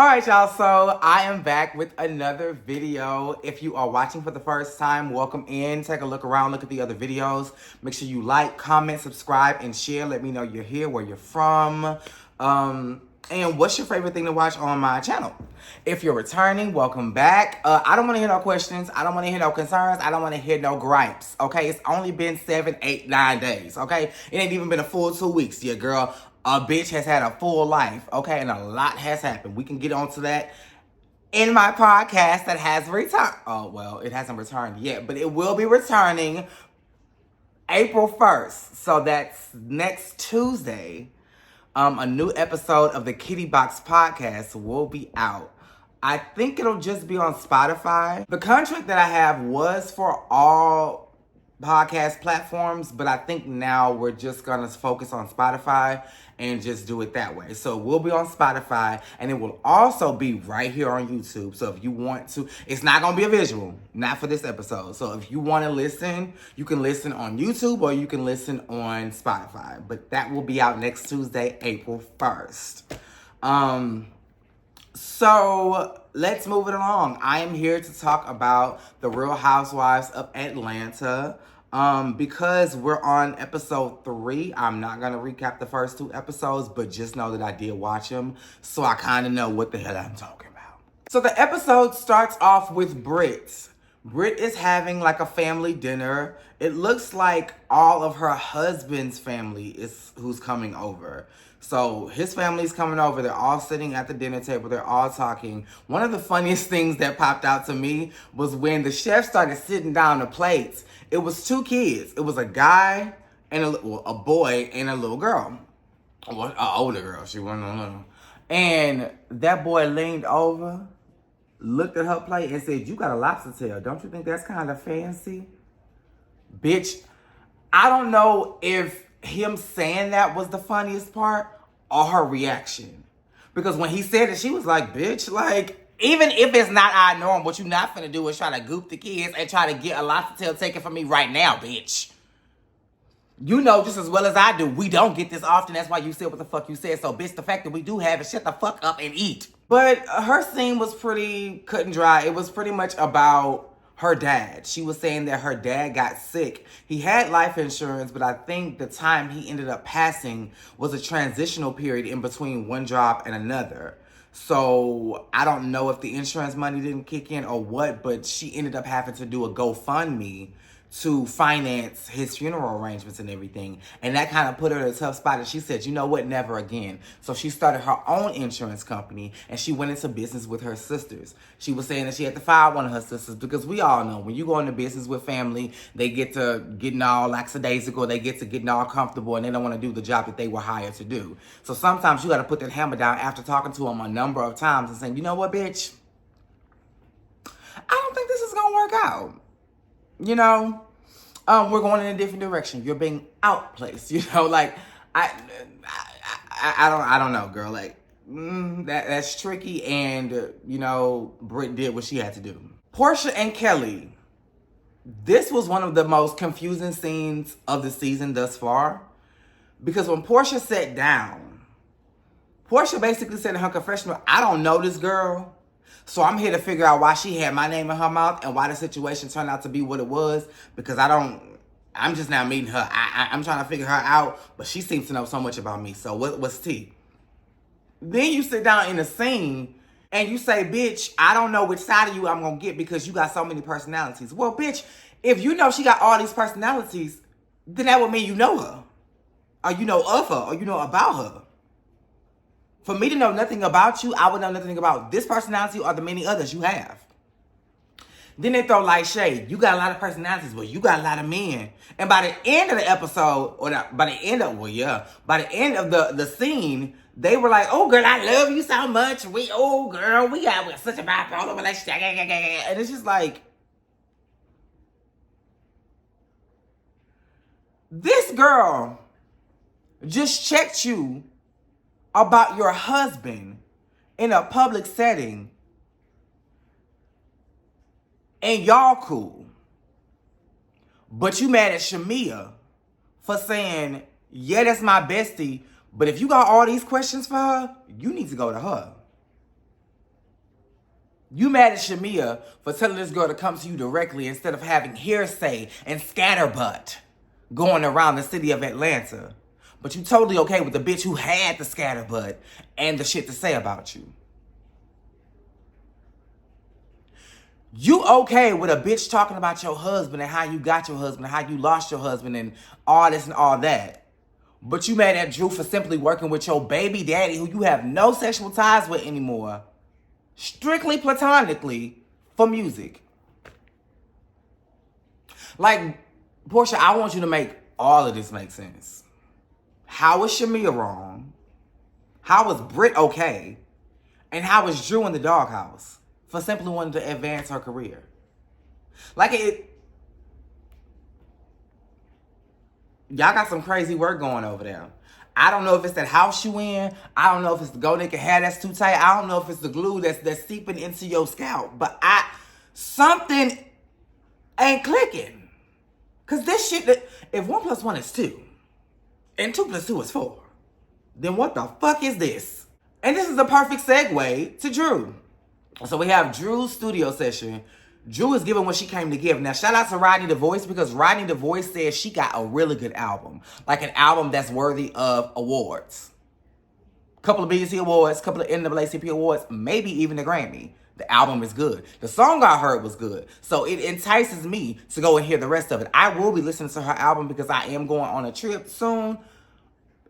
All right, y'all, so I am back with another video. If you are watching for the first time, welcome in. Take a look around, look at the other videos. Make sure you like, comment, subscribe, and share. Let me know you're here, where you're from, and what's your favorite thing to watch on my channel. If you're returning, welcome back. I don't want to hear no questions. I don't want to hear no concerns. I don't want to hear no gripes, okay? It's only been 7, 8, 9 days, okay? It ain't even been a full 2 weeks. Yeah, girl. A bitch has had a full life, okay? And a lot has happened. We can get onto that in my podcast that has returned. Oh, well, it hasn't returned yet, but it will be returning April 1st. So that's next Tuesday. A new episode of the Kitty Box podcast will be out. I think it'll just be on Spotify. The contract that I have was for all podcast platforms, but I think now we're just gonna focus on Spotify and just do it that way. So we'll be on Spotify, and it will also be right here on YouTube. So if you want to, it's not gonna be a visual, not for this episode. So if you want to listen, you can listen on YouTube or you can listen on Spotify. But that will be out next Tuesday, April 1st. So let's move it along. I am here to talk about the Real Housewives of Atlanta. Because we're on episode 3, I'm not going to recap the first 2 episodes, but just know that I did watch them, so I kind of know what the hell I'm talking about. So the episode starts off with Britt. Britt is having like a family dinner. It looks like all of her husband's family is who's coming over. So his family's coming over. They're all sitting at the dinner table. They're all talking. One of the funniest things that popped out to me was when the chef started sitting down the plates. It was 2 kids. It was a guy and a boy and a little girl. Well, an older girl. She wasn't a little. And that boy leaned over, looked at her plate and said, "You got a lobster tail. Don't you think that's kind of fancy?" Bitch, I don't know if him saying that was the funniest part or her reaction. Because when he said it, she was like, bitch, like, even if it's not our norm, what you not finna do is try to goop the kids and try to get a lobster tail taken from me right now, bitch. You know just as well as I do, we don't get this often. That's why you said what the fuck you said. So, bitch, the fact that we do have it, shut the fuck up and eat. But her scene was pretty cut and dry. It was pretty much about her dad. She was saying that her dad got sick. He had life insurance, but I think the time he ended up passing was a transitional period in between one job and another. So I don't know if the insurance money didn't kick in or what, but she ended up having to do a GoFundMe to finance his funeral arrangements and everything. And that kind of put her in a tough spot. And she said, you know what, never again. So she started her own insurance company and she went into business with her sisters. She was saying that she had to fire one of her sisters because we all know when you go into business with family, they get to getting all lackadaisical, they get to getting all comfortable, and they don't want to do the job that they were hired to do. So sometimes you got to put that hammer down after talking to them a number of times and saying, you know what, bitch, I don't think this is going to work out. You know, we're going in a different direction. You're being outplaced. You know, like I don't know, girl. Like that's tricky. And you know, Britt did what she had to do. Porsha and Kelly. This was one of the most confusing scenes of the season thus far, because when Porsha sat down, Porsha basically said in her confessional, "I don't know this girl. So I'm here to figure out why she had my name in her mouth and why the situation turned out to be what it was, because I'm just now meeting her. I'm trying to figure her out, but she seems to know so much about me. So what's tea?" Then you sit down in the scene and you say, bitch, I don't know which side of you I'm going to get because you got so many personalities. Well, bitch, if you know she got all these personalities, then that would mean you know her, or you know of her, or you know about her. For me to know nothing about you, I would know nothing about this personality or the many others you have. Then they throw light shade. You got a lot of personalities, but you got a lot of men. And by the end of the episode, by the end of the scene, they were like, "Oh, girl, I love you so much. We're such a bipolar relationship." And it's just like, this girl just checked you about your husband in a public setting, and y'all cool. But you mad at Shamia for saying, yeah, that's my bestie, but if you got all these questions for her, you need to go to her. You mad at Shamia for telling this girl to come to you directly instead of having hearsay and scatterbutt going around the city of Atlanta. But you totally okay with the bitch who had the scatterbutt and the shit to say about you. You okay with a bitch talking about your husband and how you got your husband and how you lost your husband and all this and all that. But you mad at Drew for simply working with your baby daddy who you have no sexual ties with anymore. Strictly platonically for music. Like, Porsha, I want you to make all of this make sense. How is Shamia wrong? How is Britt okay? And how is Drew in the doghouse for simply wanting to advance her career? Like y'all got some crazy work going over there. I don't know if it's that house you in. I don't know if it's the go naked hair that's too tight. I don't know if it's the glue that's seeping into your scalp. But something ain't clicking. Cause this shit, if 1 + 1 is 2, and 2 + 2 is 4, then what the fuck is this? And this is a perfect segue to Drew. So we have Drew's studio session. Drew is giving what she came to give. Now, shout out to Rodney the Voice, because Rodney the Voice says she got a really good album. Like an album that's worthy of awards. Couple of BET awards, couple of NAACP awards, maybe even a Grammy. The album is good. The song I heard was good. So it entices me to go and hear the rest of it. I will be listening to her album because I am going on a trip soon.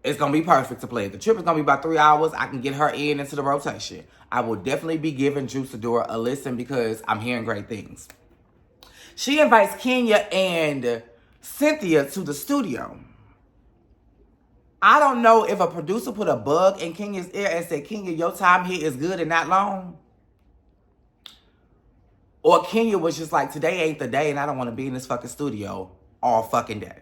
It's going to be perfect to play. The trip is going to be about 3 hours. I can get her into the rotation. I will definitely be giving Drew Sidora a listen because I'm hearing great things. She invites Kenya and Cynthia to the studio. I don't know if a producer put a bug in Kenya's ear and said, Kenya, your time here is good and not long. Or Kenya was just like, today ain't the day and I don't want to be in this fucking studio all fucking day.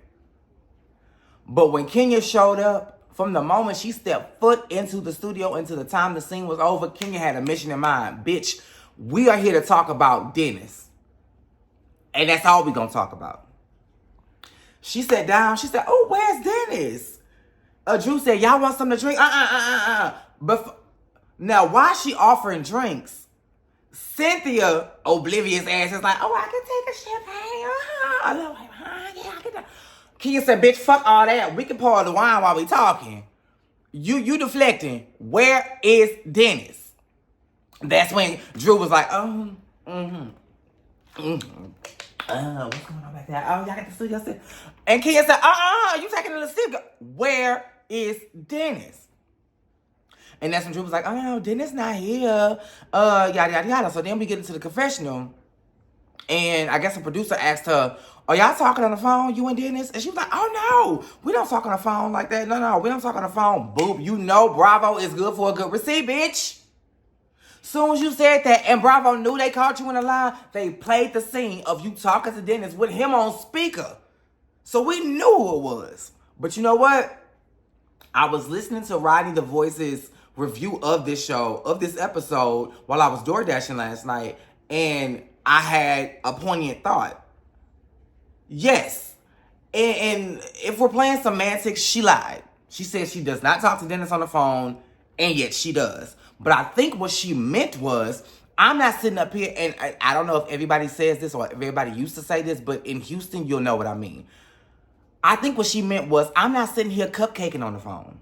But when Kenya showed up, from the moment she stepped foot into the studio, until the time the scene was over, Kenya had a mission in mind. Bitch, we are here to talk about Dennis. And that's all we gonna talk about. She sat down, she said, oh, where's Dennis? Drew said, y'all want something to drink? But now, why she offering drinks? Cynthia, oblivious ass, is like, oh, I can take a champagne. Yeah, I can. Kenya said, bitch, fuck all that. We can pour the wine while we talking. You deflecting. Where is Dennis? That's when Drew was like, what's going on back there? Oh, y'all got the studio. And Kenya said, you taking a little sip. Where is Dennis? And that's when Drew was like, oh, Dennis not here. Yada, yada, yada. So then we get into the confessional. And I guess the producer asked her, are y'all talking on the phone, you and Dennis? And she was like, oh, no, we don't talk on the phone like that. No, we don't talk on the phone. Boop, you know Bravo is good for a good receipt, bitch. Soon as you said that and Bravo knew they caught you in a lie, they played the scene of you talking to Dennis with him on speaker. So we knew who it was. But you know what? I was listening to Rodney the Voice's review of this show, of this episode, while I was door dashing last night, and I had a poignant thought. Yes. And if we're playing semantics, she lied. She said she does not talk to Dennis on the phone, and yet she does. But I think what she meant was, I'm not sitting up here, and I don't know if everybody says this or if everybody used to say this, but in Houston, you'll know what I mean. I think what she meant was, I'm not sitting here cupcaking on the phone.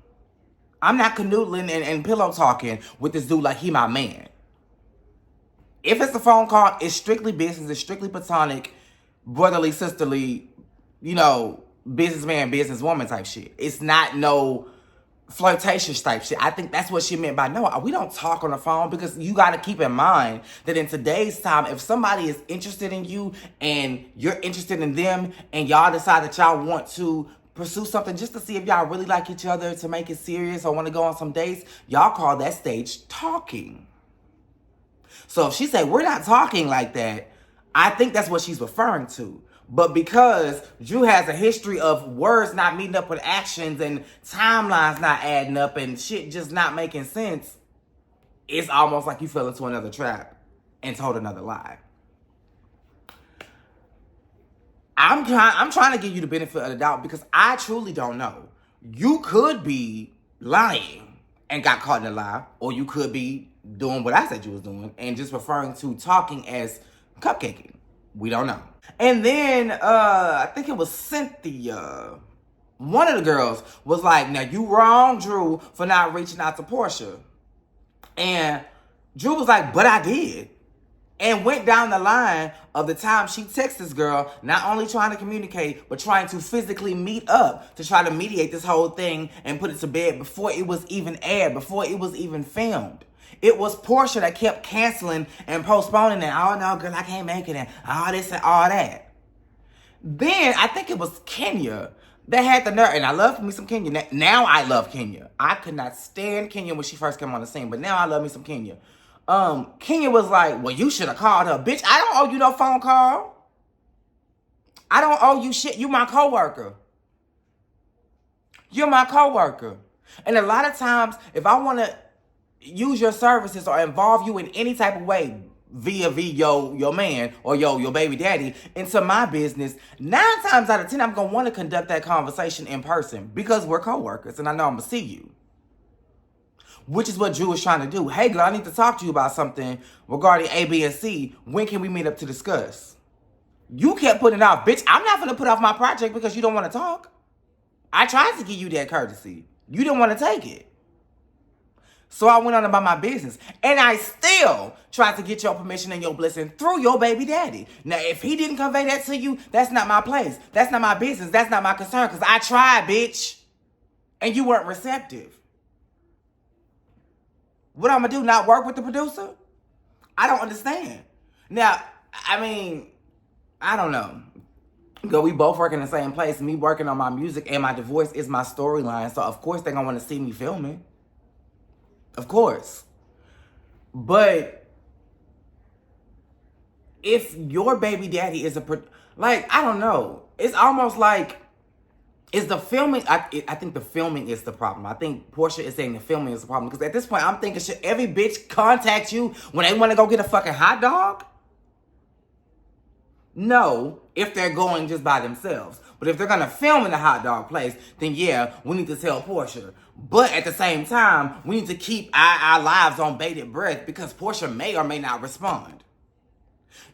I'm not canoodling and pillow talking with this dude like he my man. If it's a phone call, it's strictly business, it's strictly platonic, brotherly, sisterly, businessman, businesswoman type shit. It's not no flirtatious type shit. I think that's what she meant by, no, we don't talk on the phone, because you got to keep in mind that in today's time, if somebody is interested in you and you're interested in them and y'all decide that y'all want to pursue something just to see if y'all really like each other, to make it serious or want to go on some dates, y'all call that stage talking. So if she said, we're not talking like that, I think that's what she's referring to. But because Drew has a history of words not meeting up with actions and timelines not adding up and shit just not making sense, it's almost like you fell into another trap and told another lie. I'm trying to give you the benefit of the doubt because I truly don't know. You could be lying and got caught in a lie. Or you could be doing what I said you was doing and just referring to talking as cupcaking. We don't know. And then, I think it was Cynthia. One of the girls was like, now you wrong, Drew, for not reaching out to Porsha. And Drew was like, but I did. And went down the line of the time she texted this girl, not only trying to communicate, but trying to physically meet up to try to mediate this whole thing and put it to bed before it was even aired, before it was even filmed. It was Porsha that kept canceling and postponing it. Oh, no, girl, I can't make it. And all this and all that. Then, I think it was Kenya that had the nerve. And I love me some Kenya. Now I love Kenya. I could not stand Kenya when she first came on the scene. But now I love me some Kenya. Kenya was like, well, you should have called her. Bitch, I don't owe you no phone call. I don't owe you shit. You my coworker. You're my coworker. And a lot of times, if I want to use your services or involve you in any type of way via your man or your baby daddy into my business, 9 times out of 10, I'm going to want to conduct that conversation in person because we're coworkers and I know I'm going to see you. Which is what Drew is trying to do. Hey, girl, I need to talk to you about something regarding A, B, and C. When can we meet up to discuss? You kept putting it off. Bitch, I'm not going to put off my project because you don't want to talk. I tried to give you that courtesy. You didn't want to take it. So I went on about my business. And I still tried to get your permission and your blessing through your baby daddy. Now, if he didn't convey that to you, that's not my place. That's not my business. That's not my concern. Because I tried, bitch. And you weren't receptive. What I'm going to do, not work with the producer? I don't understand. Now, I mean, I don't know. Because we both work in the same place. Me working on my music and my divorce is my storyline. So, of course, they're going to want to see me filming. Of course. But if your baby daddy is like, I don't know. It's almost like, is the filming, I think the filming is the problem. I think Porsha is saying the filming is the problem. Because at this point, I'm thinking, should every bitch contact you when they want to go get a fucking hot dog? No, if they're going just by themselves. But if they're going to film in the hot dog place, then yeah, we need to tell Porsha. But at the same time, we need to keep our lives on bated breath because Porsha may or may not respond.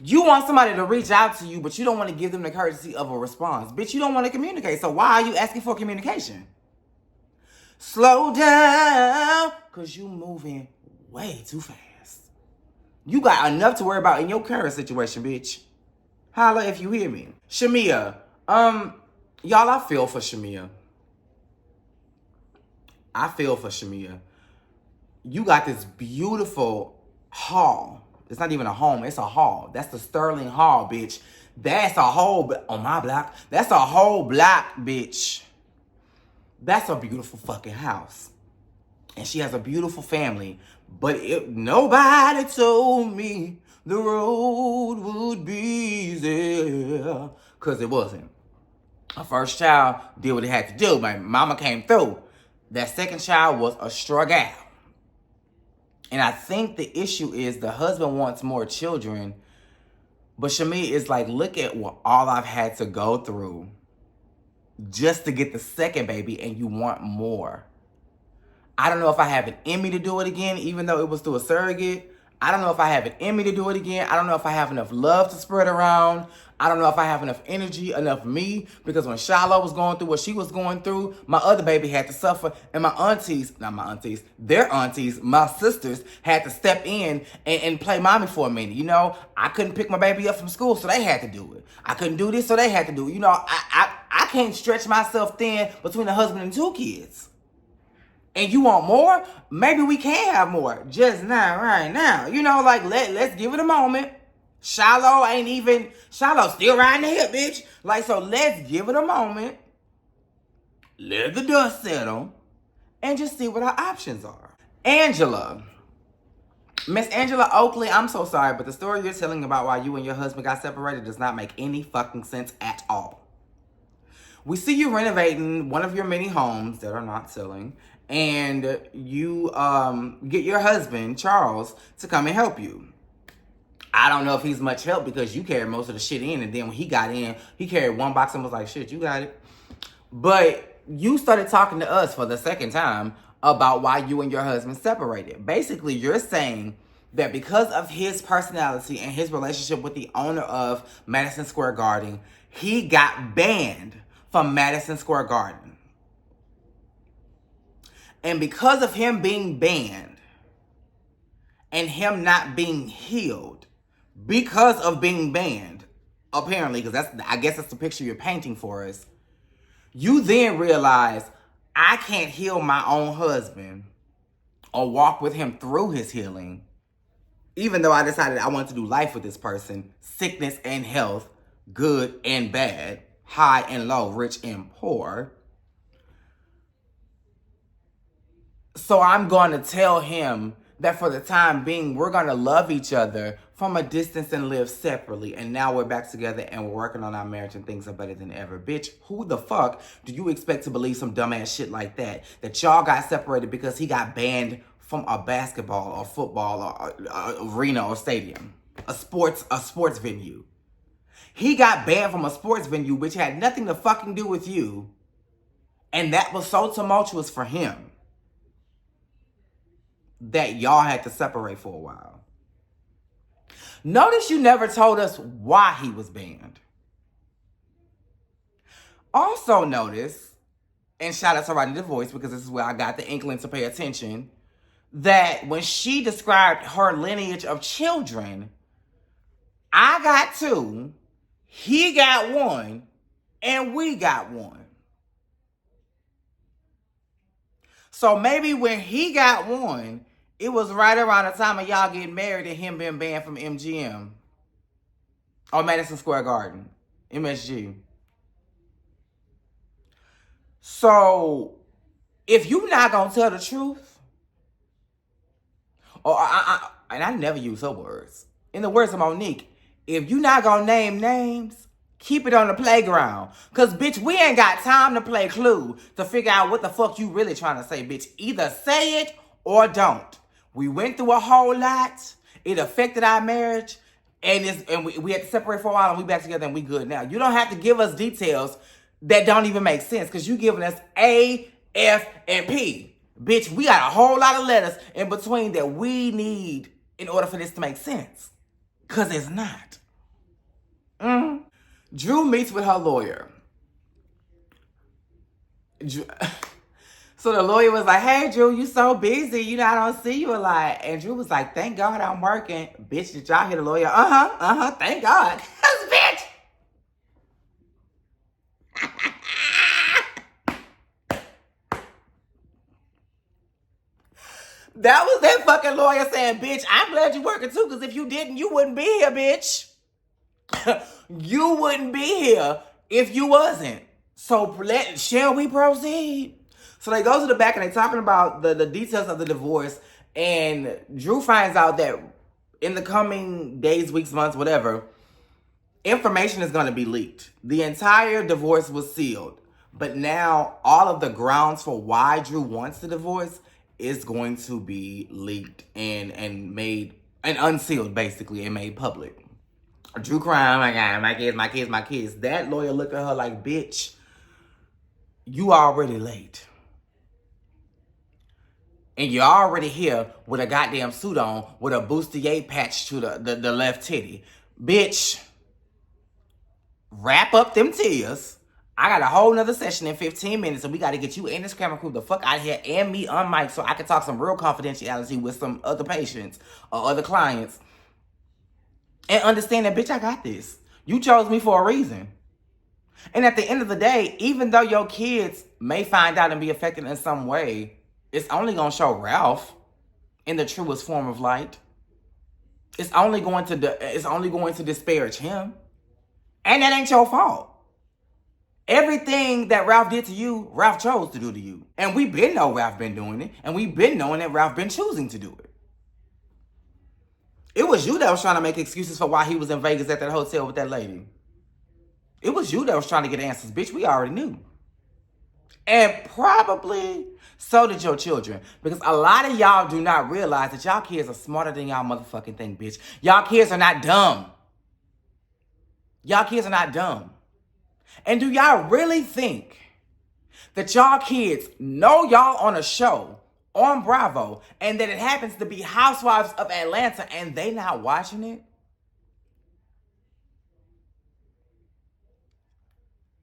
You want somebody to reach out to you, but you don't want to give them the courtesy of a response. Bitch, you don't want to communicate. So why are you asking for communication? Slow down, because you moving way too fast. You got enough to worry about in your current situation, bitch. Holla if you hear me. Shamia. Y'all, I feel for Shamia. I feel for Shamia. You got this beautiful hall. It's not even a home. It's a hall. That's the Sterling Hall, bitch. That's a whole, on my block, that's a whole block, bitch. That's a beautiful fucking house. And she has a beautiful family. But nobody told me the road would be easy. Because it wasn't. Her first child did what it had to do. My mama came through. That second child was a struggle. And I think the issue is the husband wants more children. But Shamia is like, look at what all I've had to go through just to get the second baby, and you want more. I don't know if I have it in me to do it again, even though it was through a surrogate. I don't know if I have it in me to do it again. I don't know if I have enough love to spread around. I don't know if I have enough energy, enough me. Because when Shiloh was going through what she was going through, my other baby had to suffer. And my aunties, not my aunties, their aunties, my sisters, had to step in and play mommy for a minute. You know, I couldn't pick my baby up from school, so they had to do it. I couldn't do this, so they had to do it. You know, I can't stretch myself thin between a husband and 2 kids. And you want more? Maybe we can have more. Just not right now. You know, like, let's give it a moment. Shiloh's still riding the hip, bitch. Like, so let's give it a moment. Let the dust settle. And just see what our options are. Angela. Miss Angela Oakley, I'm so sorry, but the story you're telling about why you and your husband got separated does not make any fucking sense at all. We see you renovating one of your many homes that are not selling. And you get your husband, Charles, to come and help you. I don't know if he's much help because you carried most of the shit in. And then when he got in, he carried one box and was like, shit, you got it. But you started talking to us for the second time about why you and your husband separated. Basically, you're saying that because of his personality and his relationship with the owner of Madison Square Garden, he got banned from Madison Square Garden. And because of him being banned and him not being healed because of being banned, apparently, because I guess that's the picture you're painting for us, you then realize, I can't heal my own husband or walk with him through his healing, even though I decided I wanted to do life with this person, sickness and health, good and bad, high and low, rich and poor. So I'm going to tell him that for the time being, we're going to love each other from a distance and live separately. And now we're back together and we're working on our marriage and things are better than ever. Bitch, who the fuck do you expect to believe some dumbass shit like that? That y'all got separated because he got banned from a basketball or football or arena or stadium, a sports venue. He got banned from a sports venue which had nothing to fucking do with you. And that was so tumultuous for him that y'all had to separate for a while. Notice you never told us why he was banned. Also notice, and shout out to Writing the Voice because this is where I got the inkling to pay attention, that when she described her lineage of children, I got 2, he got 1, and we got 1. So maybe when he got 1, it was right around the time of y'all getting married and him being banned from MGM. Or Madison Square Garden. MSG. So, if you not gonna tell the truth, or and I never use her words. In the words of Monique, if you not gonna name names, keep it on the playground. Because, bitch, we ain't got time to play Clue to figure out what the fuck you really trying to say, bitch. Either say it or don't. We went through a whole lot. It affected our marriage. And we had to separate for a while and we back together and we good now. You don't have to give us details that don't even make sense because you giving us A, F, and P. Bitch, we got a whole lot of letters in between that we need in order for this to make sense. Because it's not. Drew meets with her lawyer. So the lawyer was like, hey, Drew, you so busy. You know, I don't see you a lot. And Drew was like, thank God I'm working. Bitch, did y'all hear the lawyer? Thank God. Bitch. That was that fucking lawyer saying, bitch, I'm glad you're working too, because if you didn't, you wouldn't be here, bitch. You wouldn't be here if you wasn't. So shall we proceed? So they go to the back and they're talking about the details of the divorce. And Drew finds out that in the coming days, weeks, months, whatever, information is going to be leaked. The entire divorce was sealed. But now all of the grounds for why Drew wants the divorce is going to be leaked and made, and unsealed basically, and made public. Drew crying, my God, my kids, my kids, my kids. That lawyer looked at her like, bitch, you already late. And you're already here with a goddamn suit on with a bustier patch to the left titty. Bitch, wrap up them tears. I got a whole nother session in 15 minutes, and we got to get you and this camera crew the fuck out of here and me on mic so I can talk some real confidentiality with some other patients or other clients. And understand that, bitch, I got this. You chose me for a reason. And at the end of the day, even though your kids may find out and be affected in some way, it's only going to show Ralph in the truest form of light. It's only going to disparage him. And that ain't your fault. Everything that Ralph did to you, Ralph chose to do to you. And we been know Ralph been doing it. And we been knowing that Ralph been choosing to do it. It was you that was trying to make excuses for why he was in Vegas at that hotel with that lady. It was you that was trying to get answers. Bitch, we already knew. And probably so did your children. Because a lot of y'all do not realize that y'all kids are smarter than y'all motherfucking think, bitch. Y'all kids are not dumb. Y'all kids are not dumb. And do y'all really think that y'all kids know y'all on a show on Bravo, and that it happens to be Housewives of Atlanta, and they not watching it?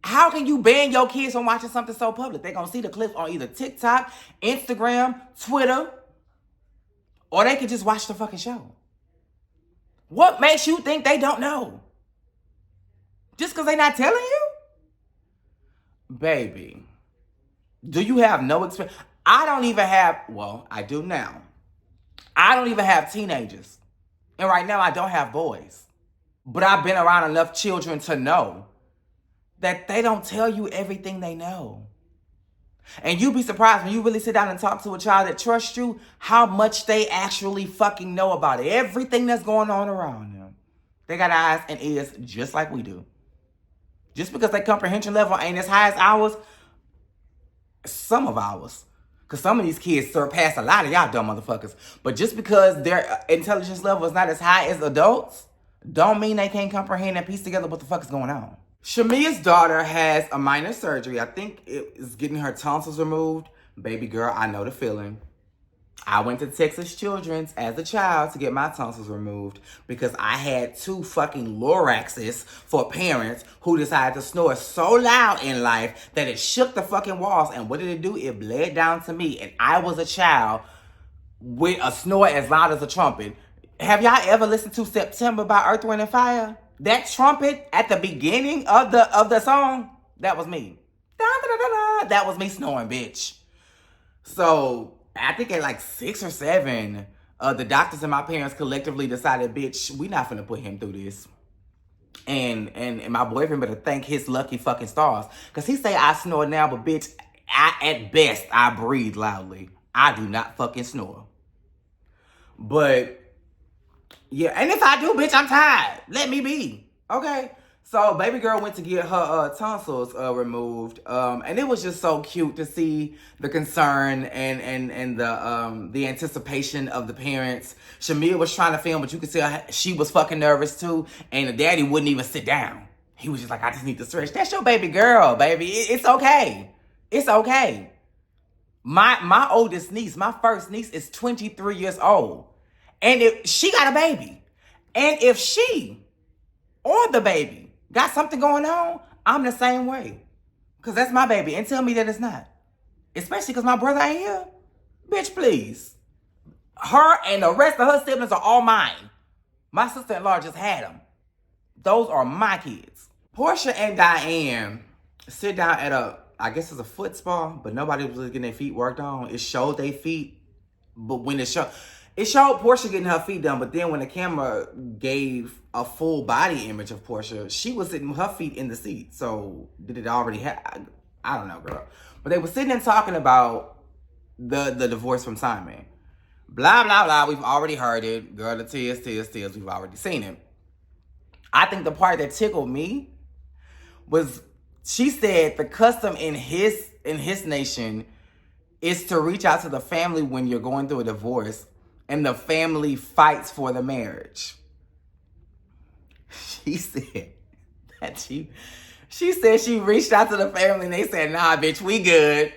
How can you ban your kids from watching something so public? They're gonna see the clips on either TikTok, Instagram, Twitter, or they could just watch the fucking show. What makes you think they don't know? Just because they're not telling you? Baby, do you have no experience? I don't even have, well, I do now. I don't even have teenagers. And right now I don't have boys. But I've been around enough children to know that they don't tell you everything they know. And you'd be surprised when you really sit down and talk to a child that trusts you, how much they actually fucking know about it. Everything that's going on around them. They got eyes and ears just like we do. Just because their comprehension level ain't as high as ours, some of ours. Because some of these kids surpass a lot of y'all dumb motherfuckers. But just because their intelligence level is not as high as adults, don't mean they can't comprehend and piece together what the fuck is going on. Shamia's daughter has a minor surgery. I think it is getting her tonsils removed. Baby girl, I know the feeling. I went to Texas Children's as a child to get my tonsils removed because I had 2 fucking Loraxes for parents who decided to snore so loud in life that it shook the fucking walls. And what did it do? It bled down to me. And I was a child with a snore as loud as a trumpet. Have y'all ever listened to September by Earth, Wind, and Fire? That trumpet at the beginning of the song, that was me. Da-da-da-da-da. That was me snoring, bitch. So I think at like 6 or 7, the doctors and my parents collectively decided, bitch, we not finna put him through this. And my boyfriend better thank his lucky fucking stars. Because he say I snore now, but bitch, at best, I breathe loudly. I do not fucking snore. But yeah, and if I do, bitch, I'm tired. Let me be. Okay? So, baby girl went to get her tonsils removed. And it was just so cute to see the concern and the anticipation of the parents. Shamia was trying to film, but you could tell she was fucking nervous too. And the daddy wouldn't even sit down. He was just like, I just need to stretch. That's your baby girl, baby. It's okay. It's okay. My oldest niece, my first niece, is 23 years old. And if she got a baby, and if she or the baby got something going on, I'm the same way. Because that's my baby. And tell me that it's not. Especially because my brother ain't here. Bitch, please. Her and the rest of her siblings are all mine. My sister-in-law just had them. Those are my kids. Porsha and Diane sit down at I guess it's a foot spa, but nobody was really getting their feet worked on. It showed their feet, but when it showed Porsha getting her feet done, but then when the camera gave a full body image of Porsha, she was sitting with her feet in the seat. So did it already happen? I don't know, girl. But they were sitting and talking about the divorce from Simon. Blah, blah, blah. We've already heard it. Girl, the tears. We've already seen it. I think the part that tickled me was she said the custom in his nation is to reach out to the family when you're going through a divorce, and the family fights for the marriage. She said that she said she reached out to the family and they said, nah, bitch, we good.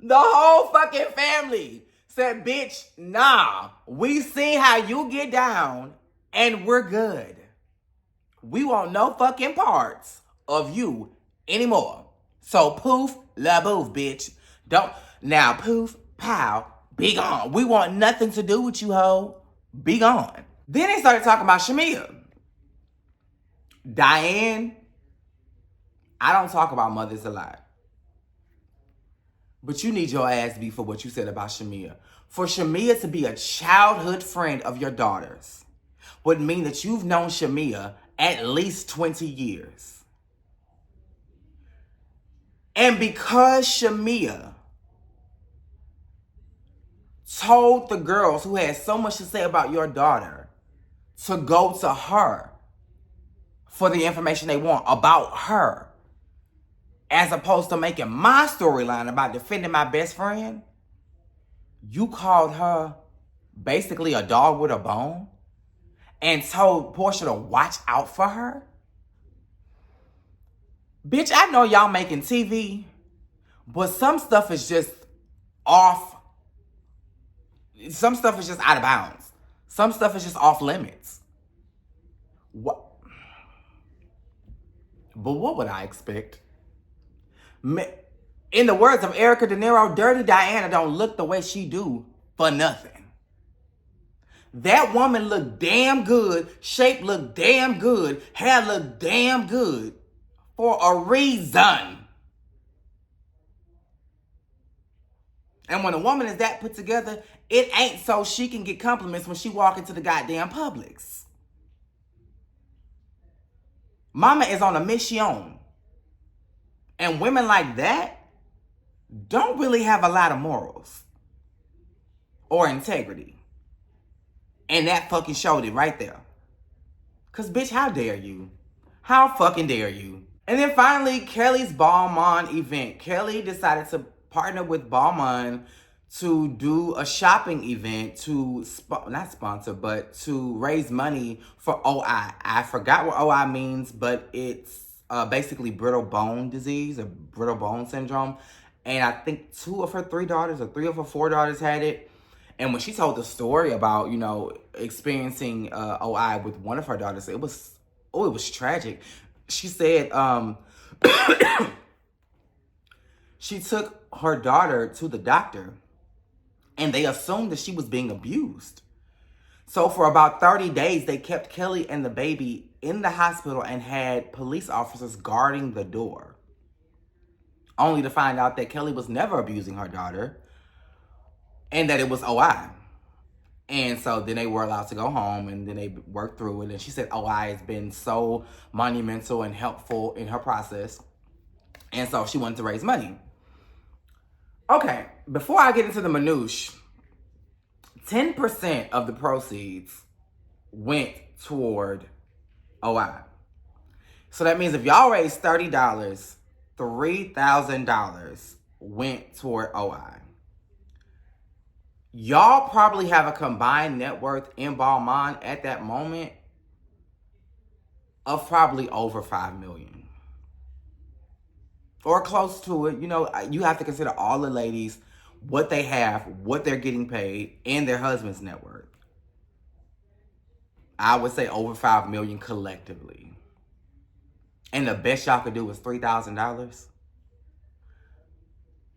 The whole fucking family said, bitch, nah, we seen how you get down and we're good. We want no fucking parts of you anymore. So poof, la boof, bitch. Don't, now poof, pow, be gone. We want nothing to do with you, ho. Be gone. Then they started talking about Shamia. Diane, I don't talk about mothers a lot. But you need your ass beat for what you said about Shamia. For Shamia to be a childhood friend of your daughter's would mean that you've known Shamia at least 20 years. And because Shamia told the girls who had so much to say about your daughter to go to her for the information they want about her, as opposed to making my storyline about defending my best friend, you called her basically a dog with a bone and told Porsha to watch out for her? Bitch, I know y'all making TV, but some stuff is just off. Some stuff is just out of bounds. Some stuff is just off limits. What? But what would I expect? In the words of Erica De Niro, Dirty Diana don't look the way she do for nothing. That woman looked damn good, shape looked damn good, hair looked damn good for a reason. And when a woman is that put together, it ain't so she can get compliments when she walk into the goddamn Publix. Mama is on a mission. And women like that don't really have a lot of morals or integrity. And that fucking showed it right there. Cause bitch, how dare you? How fucking dare you? And then finally, Kelly's Balmain event. Kelly decided to partner with Balmain to do a shopping event to, not sponsor, but to raise money for OI. I forgot what OI means, but it's basically brittle bone disease or brittle bone syndrome. And I think 2 of her 3 daughters or 3 of her 4 daughters had it. And when she told the story about, experiencing OI with one of her daughters, it was tragic. She said she took her daughter to the doctor and they assumed that she was being abused. So for about 30 days, they kept Kelly and the baby in the hospital and had police officers guarding the door. Only to find out that Kelly was never abusing her daughter and that it was OI. And so then they were allowed to go home and then they worked through it. And she said OI has been so monumental and helpful in her process. And so she wanted to raise money. Okay, before I get into the minutiae, 10% of the proceeds went toward OI. So that means if y'all raised $30, $3,000 went toward OI. Y'all probably have a combined net worth in Balmain at that moment of probably over $5 million. Or close to it. You have to consider all the ladies, what they have, what they're getting paid, and their husband's net worth. I would say over $5 million collectively. And the best y'all could do was $3,000.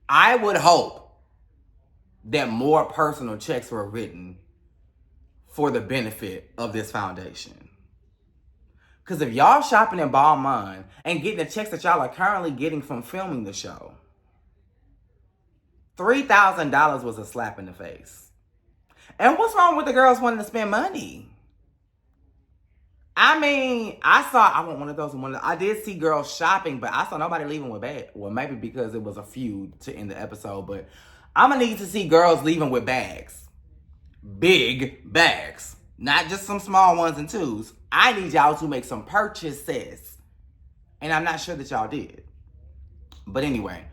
I would hope that more personal checks were written for the benefit of this foundation. Because if y'all shopping in Balmain and getting the checks that y'all are currently getting from filming the show, $3,000 was a slap in the face. And what's wrong with the girls wanting to spend money? I mean, I want one of those. I did see girls shopping, but I saw nobody leaving with bags. Well, maybe because it was a feud to end the episode, but I'm going to need to see girls leaving with bags. Big bags. Not just some small ones and twos. I need y'all to make some purchases. And I'm not sure that y'all did. But anyway.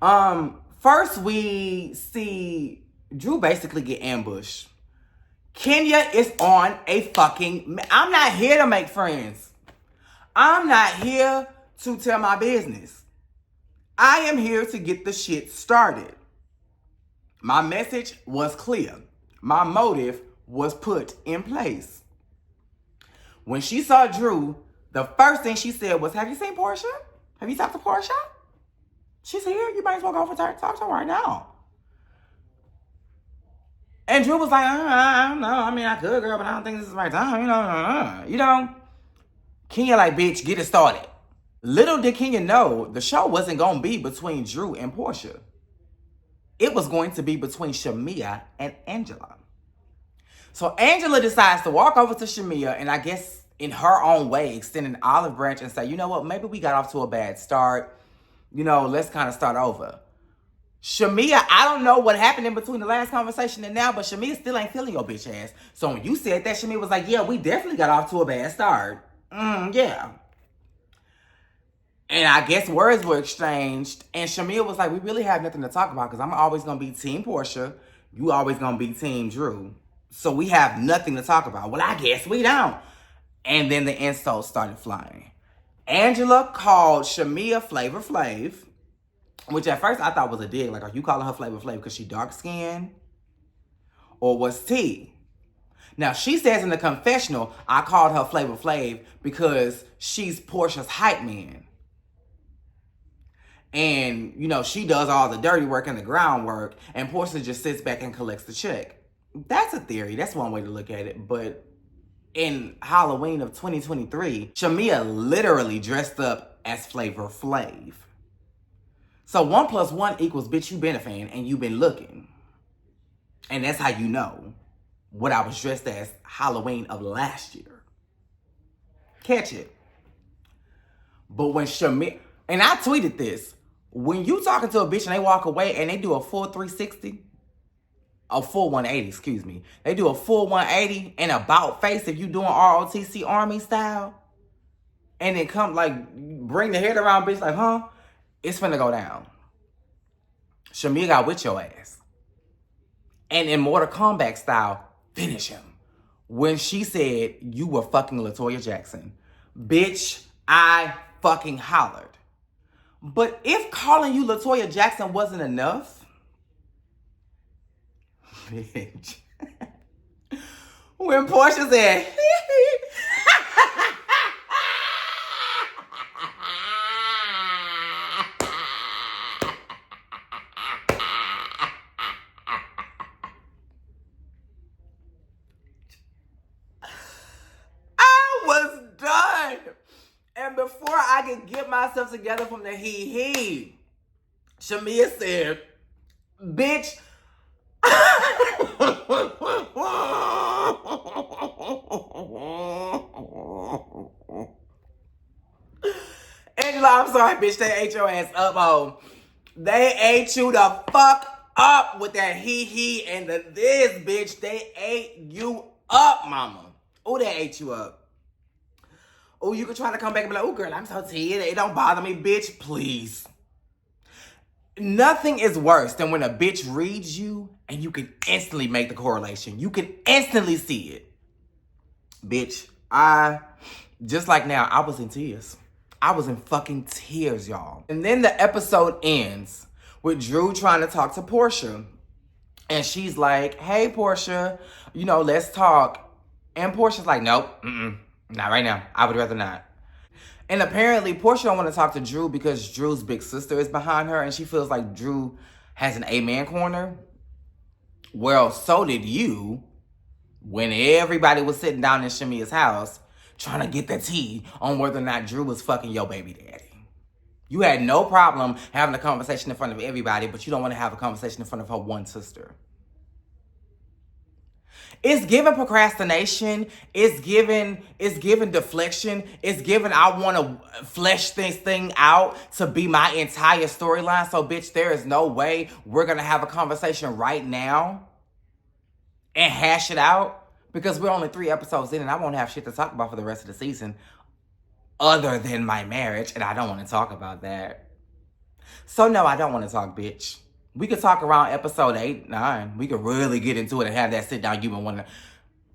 First we see Drew basically get ambushed. Kenya is on a fucking... I'm not here to make friends. I'm not here to tell my business. I am here to get the shit started. My message was clear. My motive was put in place. When she saw Drew, the first thing she said was, have you seen Porsha? Have you talked to Porsha? She's here. You might as well go over to talk to her right now. And Drew was like, I don't know. I mean, I could, girl, but I don't think this is the right time. Kenya like, bitch, get it started. Little did Kenya know the show wasn't going to be between Drew and Porsha. It was going to be between Shamia and Angela. So Angela decides to walk over to Shamia and I guess in her own way extend an olive branch and say, you know what, maybe we got off to a bad start. Let's kind of start over. Shamia, I don't know what happened in between the last conversation and now, but Shamia still ain't feeling your bitch ass. So when you said that, Shamia was like, yeah, we definitely got off to a bad start. Yeah. And I guess words were exchanged. And Shamia was like, we really have nothing to talk about because I'm always going to be Team Porsha. You always going to be Team Drew. So we have nothing to talk about. Well, I guess we don't. And then the insults started flying. Angela called Shamia Flavor Flav, which at first I thought was a dig. Like, are you calling her Flavor Flav because she dark skinned? Or was T? Now, she says in the confessional, I called her Flavor Flav because she's Porsha's hype man. And, you know, she does all the dirty work and the groundwork, and Porsha just sits back and collects the check. That's a theory. That's one way to look at it. But in Halloween of 2023, Shamia literally dressed up as Flavor Flav. So 1 + 1 equals, bitch, you been a fan and you been looking. And that's how you know what I was dressed as Halloween of last year. Catch it. But when Shamia, and I tweeted this, when you talking to a bitch and they walk away and they do a full 360, a full 180, excuse me. They do a full 180 and about face if you doing ROTC Army style. And then come like, bring the head around bitch like, huh? It's finna go down. Shamia got with your ass. And in Mortal Kombat style, finish him. When she said, you were fucking LaToya Jackson. Bitch, I fucking hollered. But if calling you LaToya Jackson wasn't enough, bitch. When Porsha said, I was done. And before I could get myself together from the he, Shamia said, bitch, Angela, I'm sorry, bitch, they ate your ass up, oh. They ate you the fuck up with that he and the this, bitch. They ate you up, mama. Oh, they ate you up. Oh, you could try to come back and be like, oh, girl, I'm so tired. It don't bother me, bitch. Please. Nothing is worse than when a bitch reads you and you can instantly make the correlation. You can instantly see it. Bitch, just like now, I was in tears. I was in fucking tears, y'all. And then the episode ends with Drew trying to talk to Porsha. And she's like, hey, Porsha, you know, let's talk. And Porsha's like, nope, not right now. I would rather not. And apparently, Porsha don't want to talk to Drew because Drew's big sister is behind her and she feels like Drew has an A-man corner. Well, so did you when everybody was sitting down in Shamia's house trying to get the tea on whether or not Drew was fucking your baby daddy. You had no problem having a conversation in front of everybody, but you don't want to have a conversation in front of her one sister. It's giving procrastination. It's giving deflection. It's giving I want to flesh this thing out to be my entire storyline. So, bitch, there is no way we're going to have a conversation right now and hash it out because we're only 3 episodes in and I won't have shit to talk about for the rest of the season other than my marriage, and I don't want to talk about that. So, no, I don't want to talk, bitch. We could talk around episode 8, 9. We could really get into it and have that sit down. You been wanting.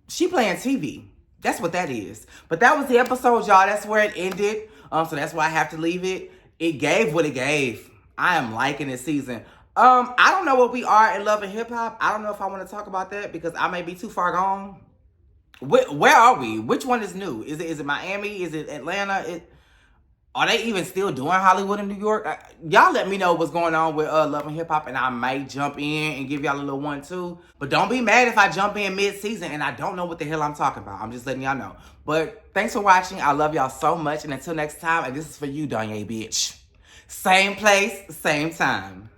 She playing TV. That's what that is. But that was the episode, y'all. That's where it ended. So that's why I have to leave it. It gave what it gave. I am liking this season. I don't know what we are in Love and Hip Hop. I don't know if I want to talk about that because I may be too far gone. Where are we? Which one is new? Is it Miami? Is it Atlanta? Are they even still doing Hollywood and New York? Y'all let me know what's going on with Love and Hip Hop, and I might jump in and give y'all a little 1-2. But don't be mad if I jump in mid-season and I don't know what the hell I'm talking about. I'm just letting y'all know. But thanks for watching. I love y'all so much. And until next time, and this is for you, Diane, bitch. Same place, same time.